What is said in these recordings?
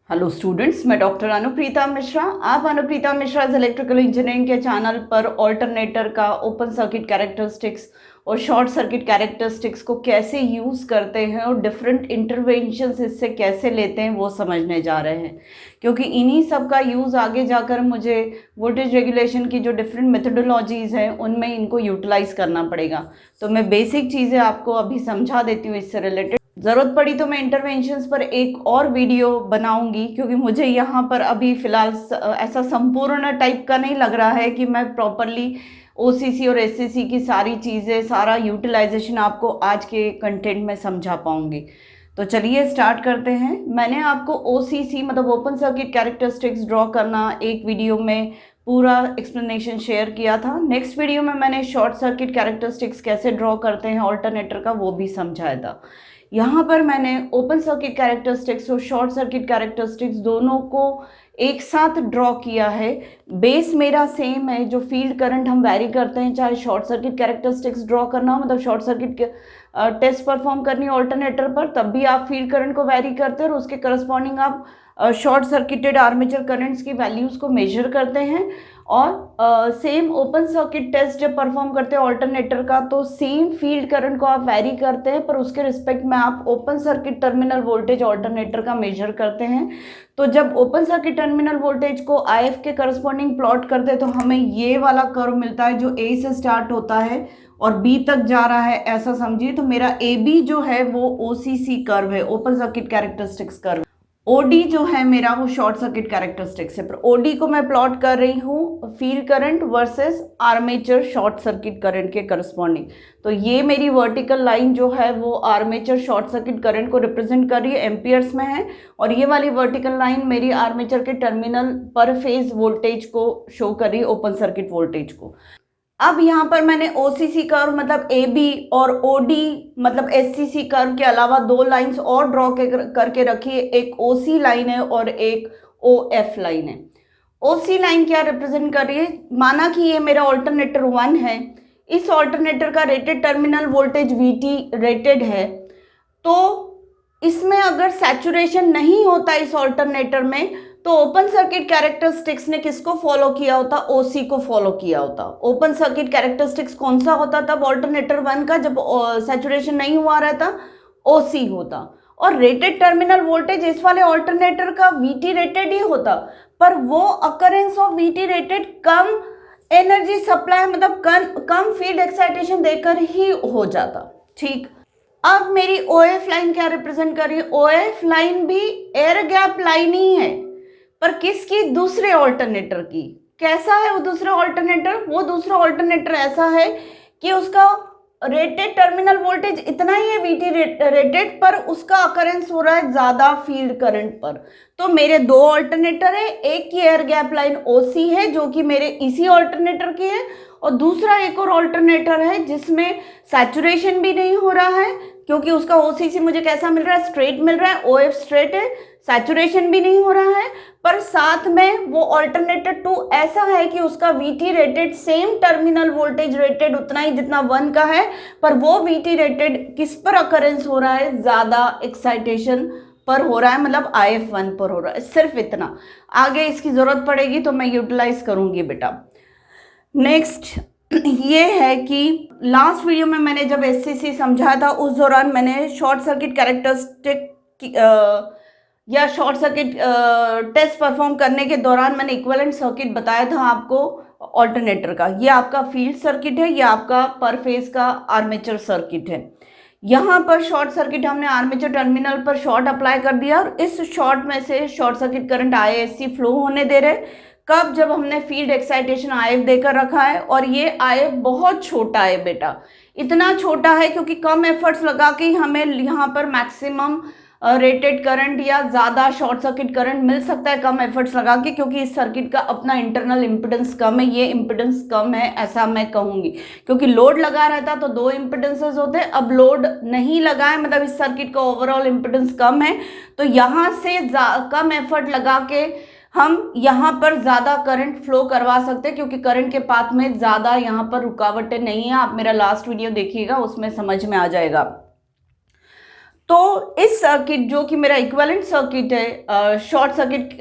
Hello students, मैं doctor Anupreeta Mishra. आप Anupreeta Mishra electrical engineering के चैनल पर ऑल्टरनेटर का ओपन सर्किट कैरेक्टरिस्टिक्स और शॉर्ट सर्किट कैरेक्टरिस्टिक्स को कैसे यूज़ करते हैं और डिफरेंट इंटरवेंशंस इससे कैसे लेते हैं वो समझने जा रहे हैं, क्योंकि इन्हीं सब का यूज़ आगे जाकर मुझे वोल्टेज रेगुलेशन की जो डिफरेंट मेथडोलॉजीज़ हैं उनमें इनको यूटिलाइज़ करना पड़ेगा। तो मैं बेसिक चीज़ें आपको अभी समझा देती हूँ इससे रिलेटेड। ज़रूरत पड़ी तो मैं इंटरवेंशंस पर एक और वीडियो बनाऊंगी, क्योंकि मुझे यहाँ पर अभी फ़िलहाल ऐसा संपूर्ण टाइप का नहीं लग रहा है कि मैं प्रॉपरली ओसीसी और एससीसी की सारी चीज़ें, सारा यूटिलाइजेशन आपको आज के कंटेंट में समझा पाऊंगी। तो चलिए स्टार्ट करते हैं। मैंने आपको ओसीसी मतलब ओपन सर्किट कैरेक्टरिस्टिक्स ड्रॉ करना एक वीडियो में पूरा एक्सप्लेनेशन शेयर किया था। नेक्स्ट वीडियो में मैंने शॉर्ट सर्किट कैरेक्टरिस्टिक्स कैसे ड्रॉ करते हैं ऑल्टरनेटर का वो भी समझाया था। यहाँ पर मैंने ओपन सर्किट कैरेक्टरिस्टिक्स और शॉर्ट सर्किट कैरेक्टरिस्टिक्स दोनों को एक साथ ड्रॉ किया है। बेस मेरा सेम है, जो फील्ड करंट हम वैरी करते हैं, चाहे शॉर्ट सर्किट कैरेक्टरिस्टिक्स ड्रॉ करना हो, मतलब शॉर्ट सर्किट टेस्ट परफॉर्म करनी है ऑल्टरनेटर पर, तब भी आप फील्ड करंट को वैरी करते हैं और उसके करस्पॉन्डिंग आप शॉर्ट सर्किटेड आर्मेचर करंट्स की वैल्यूज़ को मेजर करते हैं। और सेम ओपन सर्किट टेस्ट जब परफॉर्म करते हैं ऑल्टरनेटर का, तो सेम फील्ड करंट को आप वैरी करते हैं, पर उसके रिस्पेक्ट में आप open circuit terminal voltage alternator का मेजर करते हैं। तो जब ओपन सर्किट टर्मिनल वोल्टेज को आईएफ के करस्पॉन्डिंग प्लॉट करते हैं तो हमें ये वाला कर्व मिलता है जो ए से स्टार्ट होता है और बी तक जा रहा है, ऐसा समझिए। तो मेरा ए बी जो है वो ओसीसी कर्व है, open circuit characteristics curve. OD जो है मेरा वो शॉर्ट सर्किट कैरेक्टरिस्टिक्स है, पर ओडी को मैं प्लॉट कर रही हूँ field current versus armature short circuit current के करस्पॉन्डिंग। तो ये मेरी वर्टिकल लाइन जो है वो आर्मेचर शॉर्ट सर्किट करंट को रिप्रेजेंट कर रही है, एम्पियर्स में है, और ये वाली वर्टिकल लाइन मेरी आर्मेचर के टर्मिनल पर फेज वोल्टेज को शो कर रही है, ओपन सर्किट वोल्टेज को। अब यहाँ पर मैंने ओसीसी कर्व मतलब ए बी और ओडी मतलब एससीसी कर्व के अलावा दो लाइंस और ड्रॉ करके रखी है। एक ओसी लाइन है और एक ओएफ लाइन है। ओसी लाइन क्या रिप्रेजेंट कर रही है, माना कि ये मेरा ऑल्टरनेटर 1 है, इस ऑल्टरनेटर का rated terminal voltage VT rated है, तो इसमें अगर सैचुरेशन नहीं होता इस ऑल्टरनेटर में तो ओपन सर्किट कैरेक्टरिस्टिक्स ने किसको फॉलो किया होता, ओसी को फॉलो किया होता। ओपन सर्किट कैरेक्टरिस्टिक्स कौन सा होता तब ऑल्टरनेटर 1 का, जब सैचुरेशन नहीं हुआ रहता, ओसी होता। और रेटेड टर्मिनल वोल्टेज इस वाले ऑल्टरनेटर का वीटी रेटेड ही होता, पर वो occurrence of VT rated come energy supply मतलब कम फील्ड एक्साइटेशन देकर ही हो जाता। ठीक, अब मेरी ओएफ लाइन क्या रिप्रेजेंट कर रही है, ओएफ लाइन भी एयर गैप लाइन ही है, पर किसकी, दूसरे ऑल्टरनेटर की। कैसा है वो दूसरा ऑल्टरनेटर, वो दूसरा ऑल्टरनेटर ऐसा है कि उसका रेटेड टर्मिनल वोल्टेज इतना ही है वीटी रेटेड, पर उसका अकरेंस हो रहा है ज्यादा फील्ड करंट पर। तो मेरे दो ऑल्टरनेटर है, एक की एयर गैप लाइन ओसी है जो कि मेरे इसी ऑल्टरनेटर की है, और दूसरा एक और ऑल्टरनेटर है जिसमें सैचुरेशन भी नहीं हो रहा है, क्योंकि उसका ओसीसी मुझे कैसा मिल रहा है, स्ट्रेट मिल रहा है, ओएफ स्ट्रेट है, सैचुरेशन भी नहीं हो रहा है, पर साथ में वो ऑल्टरनेटर 2 ऐसा है कि उसका VT rated same terminal voltage rated उतना ही जितना 1 का है, पर वो वीटी रेटेड किस पर अकरेंस हो रहा है, ज्यादा एक्साइटेशन पर हो रहा है, मतलब IF1 पर हो रहा है। सिर्फ इतना, आगे इसकी जरूरत पड़ेगी तो मैं यूटिलाइज करूंगी बेटा। नेक्स्ट ये है कि लास्ट वीडियो में मैंने जब एससीसी समझाया था उस दौरान मैंने शॉर्ट सर्किट कैरेक्टरिस्टिक या शॉर्ट सर्किट टेस्ट परफॉर्म करने के दौरान मैंने इक्विवेलेंट सर्किट बताया था आपको ऑल्टरनेटर का। ये आपका फील्ड सर्किट है, ये आपका पर फेज का आर्मेचर सर्किट है। यहाँ पर शॉर्ट सर्किट हमने आर्मेचर टर्मिनल पर शॉर्ट अप्लाई कर दिया और इस शॉर्ट में से short circuit current ISC flow होने दे रहे। कब, जब हमने फील्ड एक्साइटेशन IF देकर रखा है, और ये IF बहुत छोटा है बेटा, इतना छोटा है क्योंकि कम एफर्ट्स लगा के हमें यहाँ पर मैक्सिमम रेटेड करंट या ज़्यादा शॉर्ट सर्किट करंट मिल सकता है कम एफर्ट्स लगा के, क्योंकि इस सर्किट का अपना इंटरनल इम्पिडेंस कम है, ये इम्पिडेंस कम है ऐसा मैं कहूँगी। क्योंकि लोड लगा रहता तो दो इम्पिडेंसेस होते, अब लोड नहीं लगा है, मतलब इस सर्किट का ओवरऑल इम्पिडेंस कम है, तो यहाँ से कम एफर्ट लगा के हम यहाँ पर ज़्यादा करंट फ्लो करवा सकते हैं, क्योंकि करंट के पाथ में ज़्यादा यहाँ पर रुकावटें नहीं है। आप मेरा लास्ट वीडियो देखिएगा, उसमें समझ में आ जाएगा। तो इस सर्किट जो कि मेरा इक्विवेलेंट सर्किट है शॉर्ट सर्किट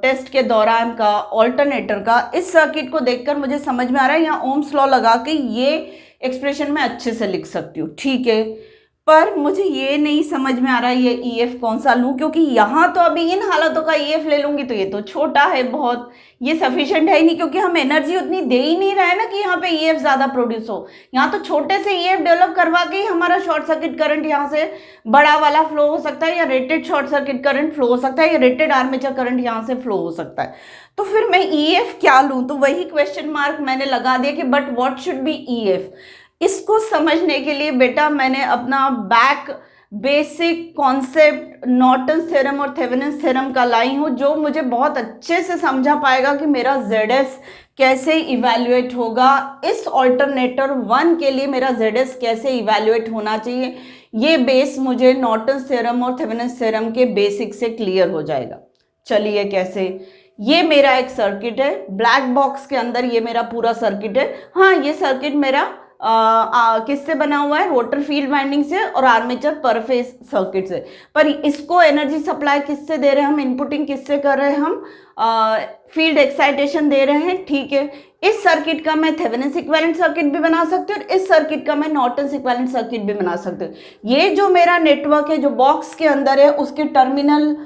टेस्ट के दौरान का ऑल्टरनेटर का, इस सर्किट को देखकर मुझे समझ में आ रहा है यहाँ ओम्स लॉ लगा के ये एक्सप्रेशन मैं अच्छे से लिख सकती हूँ, ठीक है। पर मुझे ये नहीं समझ में आ रहा है ये ईएफ कौन सा लूँ, क्योंकि यहाँ तो अभी इन हालातों का ईएफ ले लूंगी तो ये तो छोटा है बहुत, ये सफिशिएंट है ही नहीं, क्योंकि हम एनर्जी उतनी दे ही नहीं रहे हैं ना कि यहाँ पे ईएफ ज़्यादा प्रोड्यूस हो। यहाँ तो छोटे से ईएफ डेवलप करवा के ही हमारा शॉर्ट सर्किट करंट यहाँ से बड़ा वाला फ्लो हो सकता है, या rated short circuit current flow हो सकता है, या रेटेड आर्मेचर करंट यहाँ से फ्लो हो सकता है। तो फिर मैं ईएफ क्या लूँ, तो वही क्वेश्चन मार्क मैंने लगा दिया कि but what should be EF. इसको समझने के लिए बेटा मैंने अपना बेसिक कॉन्सेप्ट नॉर्टन्स थ्योरम और थेवेनिन्स थ्योरम का लाई हूँ, जो मुझे बहुत अच्छे से समझा पाएगा कि मेरा ZS कैसे इवैल्यूएट होगा, इस ऑल्टरनेटर 1 के लिए मेरा ZS कैसे इवैल्यूएट होना चाहिए। ये बेस मुझे नॉर्टन्स थ्योरम और थेवेनिन्स थ्योरम के बेसिक से क्लियर हो जाएगा। चलिए कैसे, ये मेरा एक सर्किट है, ब्लैक बॉक्स के अंदर ये मेरा पूरा सर्किट है। हाँ, ये सर्किट मेरा किससे बना हुआ है, रोटर फील्ड वाइंडिंग से और आर्मेचर पर फेज सर्किट से। पर इसको एनर्जी सप्लाई किससे दे रहे हैं हम, इनपुटिंग किससे कर रहे हैं हम, फील्ड एक्साइटेशन दे रहे हैं, ठीक है। इस सर्किट का मैं थेवेनिन्स इक्विवेलेंट सर्किट भी बना सकती हूँ और इस सर्किट का मैं नॉर्टन्स इक्विवेलेंट सर्किट भी बना सकती हूँ। ये जो मेरा नेटवर्क है जो बॉक्स के अंदर है, उसके टर्मिनल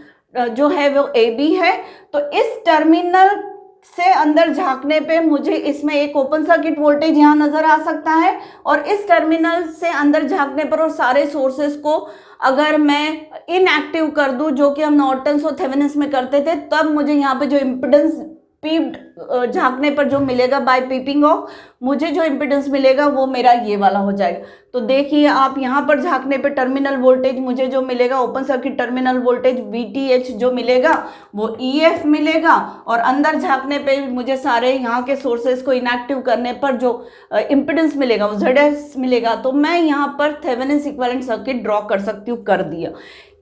जो है वो AB है। तो इस टर्मिनल से अंदर झांकने पे मुझे इसमें एक ओपन सर्किट वोल्टेज यहाँ नजर आ सकता है, और इस टर्मिनल से अंदर झांकने पर और सारे सोर्सेस को अगर मैं इनएक्टिव कर दूं, जो कि हम नॉर्टन्स और थेवेनिन्स में करते थे, तब मुझे यहाँ पे जो इम्पिडेंस पीप्ड झांकने पर जो मिलेगा बाय पीपिंग ऑफ, मुझे जो इम्पिडेंस मिलेगा वो मेरा ये वाला हो जाएगा। तो देखिए आप यहाँ पर झांकने पे टर्मिनल वोल्टेज मुझे जो मिलेगा, open circuit terminal voltage VTH जो मिलेगा वो EF मिलेगा, और अंदर झांकने पे मुझे सारे यहाँ के सोर्सेज को इनएक्टिव करने पर जो इम्पिडेंस मिलेगा वो ZS मिलेगा। तो मैं यहाँ पर थेवेनिन्स इक्विवेलेंट सर्किट ड्रॉ कर सकती हूँ, कर दिया।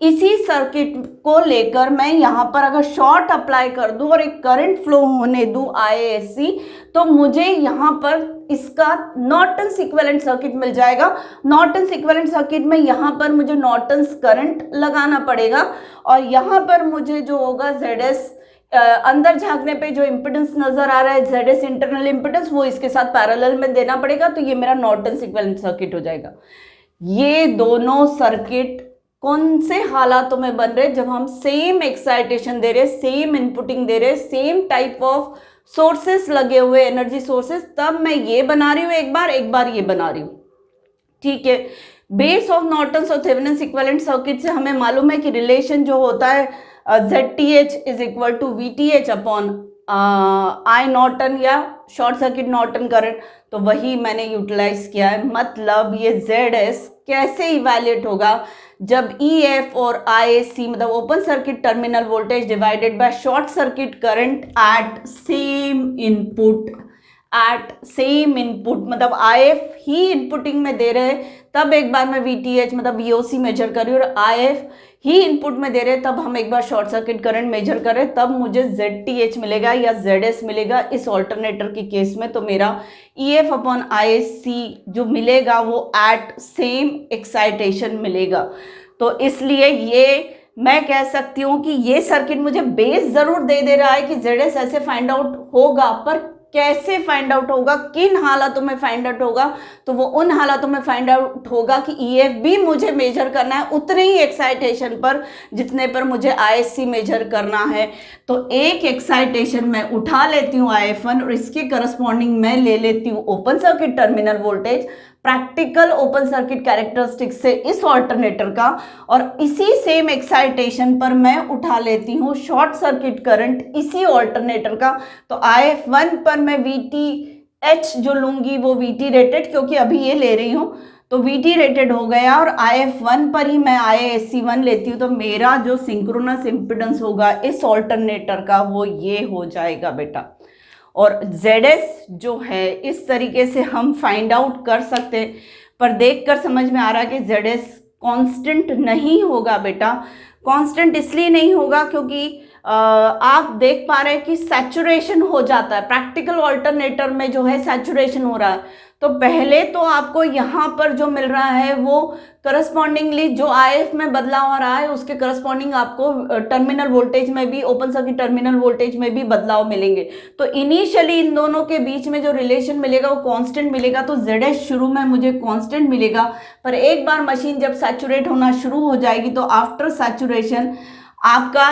इसी सर्किट को लेकर मैं यहाँ पर अगर शॉर्ट अप्लाई कर दूं और एक करंट फ्लो होने दूं IASC, तो मुझे यहाँ पर इसका नॉर्टन्स इक्विवेलेंट सर्किट मिल जाएगा। नॉर्टन्स इक्विवेलेंट सर्किट में यहाँ पर मुझे नॉर्टन्स करंट लगाना पड़ेगा, और यहाँ पर मुझे जो होगा ZS अंदर झांकने पे जो इम्पिडेंस नजर आ रहा है ZS इंटरनल इम्पिडेंस, वो इसके साथ पैरेलल में देना पड़ेगा। तो ये मेरा नॉर्टन्स इक्विवेलेंट सर्किट हो जाएगा। ये दोनों सर्किट कौन से हालातों में बन रहे, जब हम सेम एक्साइटेशन दे रहे, सेम इनपुटिंग दे रहे, सेम टाइप ऑफ सोर्सेस लगे हुए एनर्जी सोर्सेस, तब मैं ये बना रही हूँ एक बार ये बना रही हूँ, ठीक है। बेस ऑफ नॉर्टन्स और थेवेनिन्स इक्विवेलेंट सर्किट से हमें मालूम है कि रिलेशन जो होता है ZTH is equal to VTH upon I Norton या शॉर्ट सर्किट नॉर्टन करंट, तो वही मैंने यूटिलाइज किया है। मतलब ये ZS कैसे इवैल्यूएट होगा, जब EF और IAC मतलब open circuit terminal voltage divided by short circuit current eight same input, मतलब IF ही इनपुटिंग में दे रहे हैं, तब एक बार मैं VTH मतलब VOC मेजर करी, और IF ही इनपुट में दे रहे हैं, तब हम एक बार शॉर्ट सर्किट करंट मेजर करें, तब मुझे ZTH मिलेगा या ZS मिलेगा। इस ऑल्टरनेटर के केस में तो मेरा EF अपॉन IAC जो मिलेगा वो एट सेम एक्साइटेशन मिलेगा। तो इसलिए ये मैं कह सकती हूँ कि ये सर्किट मुझे बेस जरूर दे रहा है कि ZS ऐसे फाइंड आउट होगा, पर कैसे फाइंड आउट होगा, किन हालातों में फाइंड आउट होगा, तो वो उन हालातों में फाइंड आउट होगा कि EF भी मुझे मेजर करना है उतने ही एक्साइटेशन पर जितने पर मुझे ISC मेजर करना है। तो एक एक्साइटेशन मैं उठा लेती हूँ IF1 और इसके करस्पॉन्डिंग मैं ले लेती हूँ open circuit terminal voltage, practical open circuit characteristics से इस ऑल्टरनेटर का, और इसी सेम एक्साइटेशन पर मैं उठा लेती हूँ शॉर्ट सर्किट करंट इसी ऑल्टरनेटर का। तो IF1 पर मैं VTH जो लूंगी वो VT रेटेड, क्योंकि अभी ये ले रही हूँ तो VT रेटेड हो गया, और IF1 पर ही मैं IASC1 लेती हूँ। तो मेरा जो सिंक्रोनस इम्पिडेंस होगा इस ऑल्टरनेटर का वो ये हो जाएगा बेटा। और ZS जो है इस तरीके से हम फाइंड आउट कर सकते हैं, पर देखकर समझ में आ रहा है कि ZS कांस्टेंट नहीं होगा बेटा। कांस्टेंट इसलिए नहीं होगा क्योंकि आप देख पा रहे हैं कि सैचुरेशन हो जाता है, प्रैक्टिकल ऑल्टरनेटर में जो है सैचुरेशन हो रहा है। तो पहले तो आपको यहाँ पर जो मिल रहा है वो करस्पॉन्डिंगली जो IF में बदलाव आ रहा है उसके करस्पॉन्डिंग आपको टर्मिनल वोल्टेज में भी, ओपन सर्किट टर्मिनल वोल्टेज में भी बदलाव मिलेंगे। तो इनिशियली इन दोनों के बीच में जो रिलेशन मिलेगा वो कांस्टेंट मिलेगा। तो ZS शुरू में मुझे कांस्टेंट मिलेगा, पर एक बार मशीन जब सैचुरेट होना शुरू हो जाएगी तो आफ्टर सैचुरेशन आपका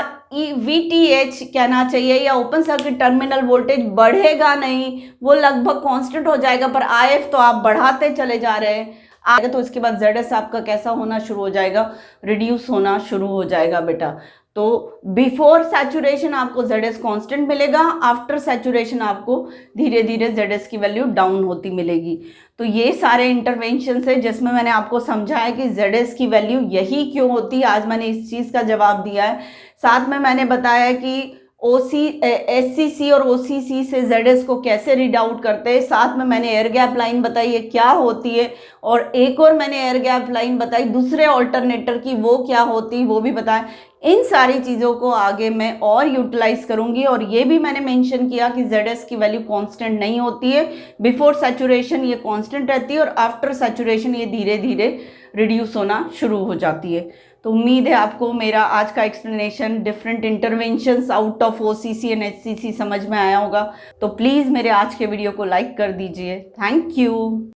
VTH कहना चाहिए या ओपन सर्किट टर्मिनल वोल्टेज बढ़ेगा नहीं, वो लगभग कांस्टेंट हो जाएगा, पर IF तो आप बढ़ाते चले जा रहे हैं आगे। तो इसके बाद ZS आपका कैसा होना शुरू हो जाएगा, रिड्यूस होना शुरू हो जाएगा बेटा। तो बिफोर सैचुरेशन आपको ZS कांस्टेंट मिलेगा, आफ्टर सैचुरेशन आपको धीरे धीरे ZS की वैल्यू डाउन होती मिलेगी। तो ये सारे इंटरवेंशन है जिसमें मैंने आपको समझाया कि ZS की वैल्यू यही क्यों होती है। आज मैंने इस चीज़ का जवाब दिया है। साथ में मैंने बताया कि SCC और OCC से ZS को कैसे रीड आउट करते हैं। साथ में मैंने एयर गैप लाइन बताई है क्या होती है, और एक और मैंने एयर गैप लाइन बताई दूसरे ऑल्टरनेटर की, वो क्या होती वो भी बताया। इन सारी चीज़ों को आगे मैं और यूटिलाइज करूंगी। और ये भी मैंने मेंशन किया कि ZS की वैल्यू कांस्टेंट नहीं होती है, बिफोर सैचुरेशन ये कांस्टेंट रहती है और आफ्टर सैचुरेशन ये धीरे धीरे रिड्यूस होना शुरू हो जाती है। तो उम्मीद है आपको मेरा आज का explanation different interventions out of OCC and SCC समझ में आया होगा। तो प्लीज़ मेरे आज के वीडियो को लाइक कर दीजिए। Thank you.